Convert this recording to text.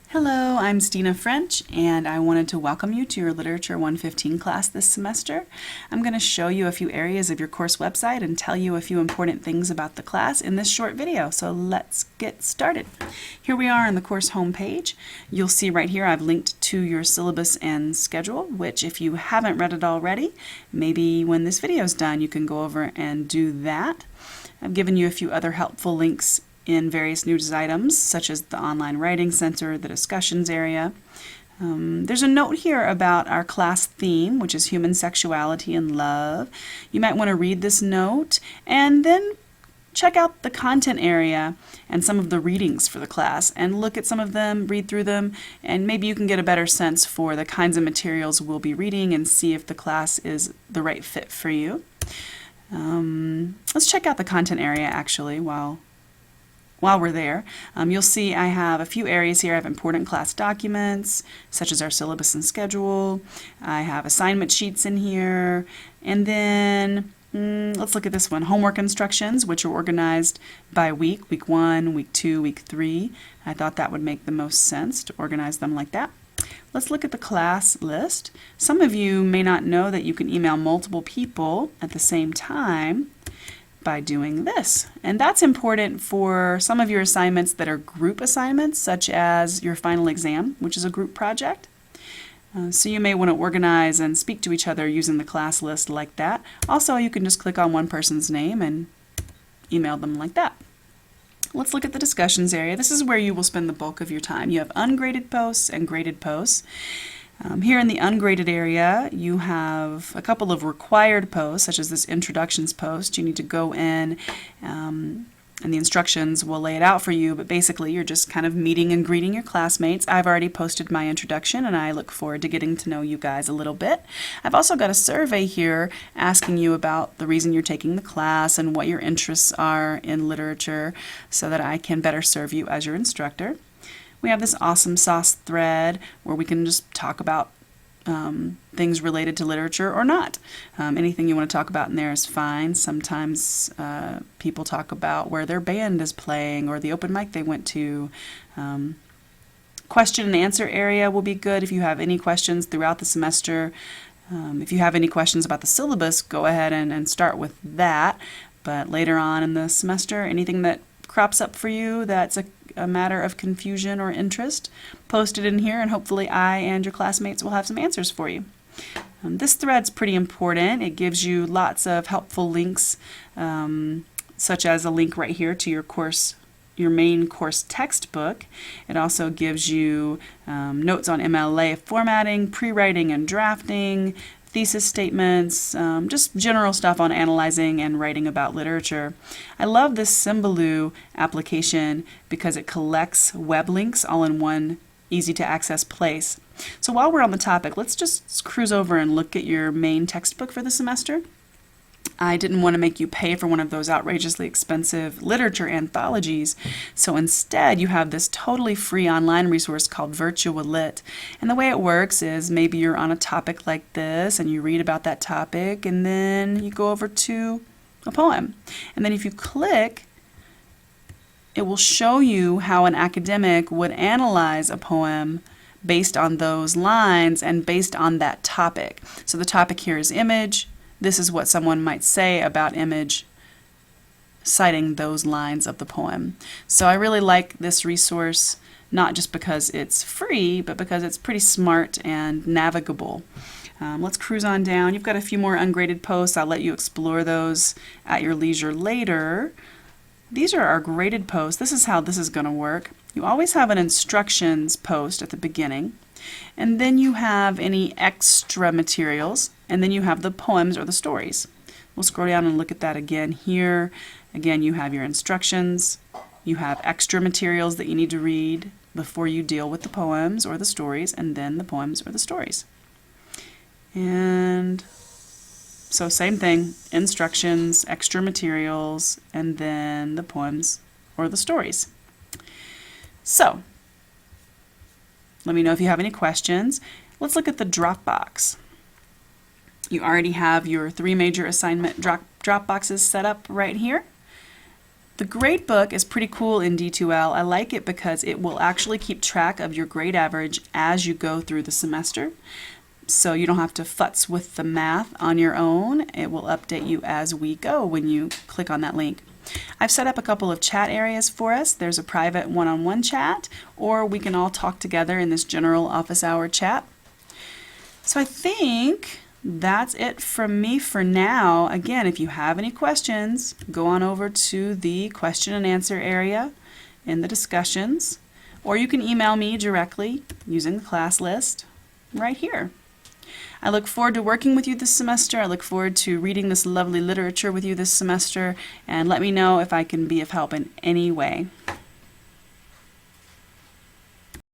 Hello, I'm Stina French, and I wanted to welcome you to your Literature 115 class this semester. I'm going to show you a few areas of your course website and tell you a few important things about the class in this short video, so let's get started. Here we are on the course homepage. You'll see right here I've linked to your syllabus and schedule, which if you haven't read it already, maybe when this video is done you can go over and do that. I've given you a few other helpful links in various news items, such as the online writing center, the discussions area. There's a note here about our class theme, which is human sexuality and love. You might want to read this note and then check out the content area and some of the readings for the class and look at some of them, read through them, and maybe you can get a better sense for the kinds of materials we'll be reading and see if the class is the right fit for you. Let's check out the content area actually while we're there. You'll see I have a few areas here. I have important class documents, such as our syllabus and schedule. I have assignment sheets in here. And then, let's look at this one, homework instructions, which are organized by week, week 1, week 2, week 3. I thought that would make the most sense to organize them like that. Let's look at the class list. Some of you may not know that you can email multiple people at the same time by doing this. And that's important for some of your assignments that are group assignments, such as your final exam, which is a group project. So you may want to organize and speak to each other using the class list like that. Also, you can just click on one person's name and email them like that. Let's look at the discussions area. This is where you will spend the bulk of your time. You have ungraded posts and graded posts. Here in the ungraded area, you have a couple of required posts, such as this introductions post. You need to go in, and the instructions will lay it out for you, but basically you're just kind of meeting and greeting your classmates. I've already posted my introduction, and I look forward to getting to know you guys a little bit. I've also got a survey here asking you about the reason you're taking the class and what your interests are in literature so that I can better serve you as your instructor. We have this awesome sauce thread where we can just talk about things related to literature or not. Anything you want to talk about in there is fine. Sometimes people talk about where their band is playing or the open mic they went to. Question and answer area will be good if you have any questions throughout the semester. If you have any questions about the syllabus, go ahead and start with that. But later on in the semester, anything that crops up for you that's a matter of confusion or interest, post it in here and hopefully I and your classmates will have some answers for you. This thread's pretty important. It gives you lots of helpful links, such as a link right here to your main course textbook. It also gives you notes on MLA formatting, pre-writing and drafting, thesis statements, just general stuff on analyzing and writing about literature. I love this Symbaloo application because it collects web links all in one easy to access place. So while we're on the topic, let's just cruise over and look at your main textbook for the semester. I didn't want to make you pay for one of those outrageously expensive literature anthologies, so instead you have this totally free online resource called Virtua Lit. And the way it works is maybe you're on a topic like this and you read about that topic and then you go over to a poem. And then if you click, it will show you how an academic would analyze a poem based on those lines and based on that topic. So the topic here is image. This is what someone might say about image, citing those lines of the poem. So I really like this resource, not just because it's free, but because it's pretty smart and navigable. Let's cruise on down. You've got a few more ungraded posts. I'll let you explore those at your leisure later. These are our graded posts. This is how this is going to work. You always have an instructions post at the beginning, and then you have any extra materials, and then you have the poems or the stories. We'll scroll down and look at that again here. Again, you have your instructions, you have extra materials that you need to read before you deal with the poems or the stories, and then the poems or the stories. And so same thing, instructions, extra materials, and then the poems or the stories. So, let me know if you have any questions. Let's look at the Dropbox. You already have your 3 major assignment Dropboxes set up right here. The grade book is pretty cool in D2L. I like it because it will actually keep track of your grade average as you go through the semester. So you don't have to futz with the math on your own. It will update you as we go when you click on that link. I've set up a couple of chat areas for us. There's a private one-on-one chat, or we can all talk together in this general office hour chat. So I think that's it from me for now. Again, if you have any questions, go on over to the question and answer area in the discussions, or you can email me directly using the class list right here. I look forward to working with you this semester. I look forward to reading this lovely literature with you this semester, and let me know if I can be of help in any way.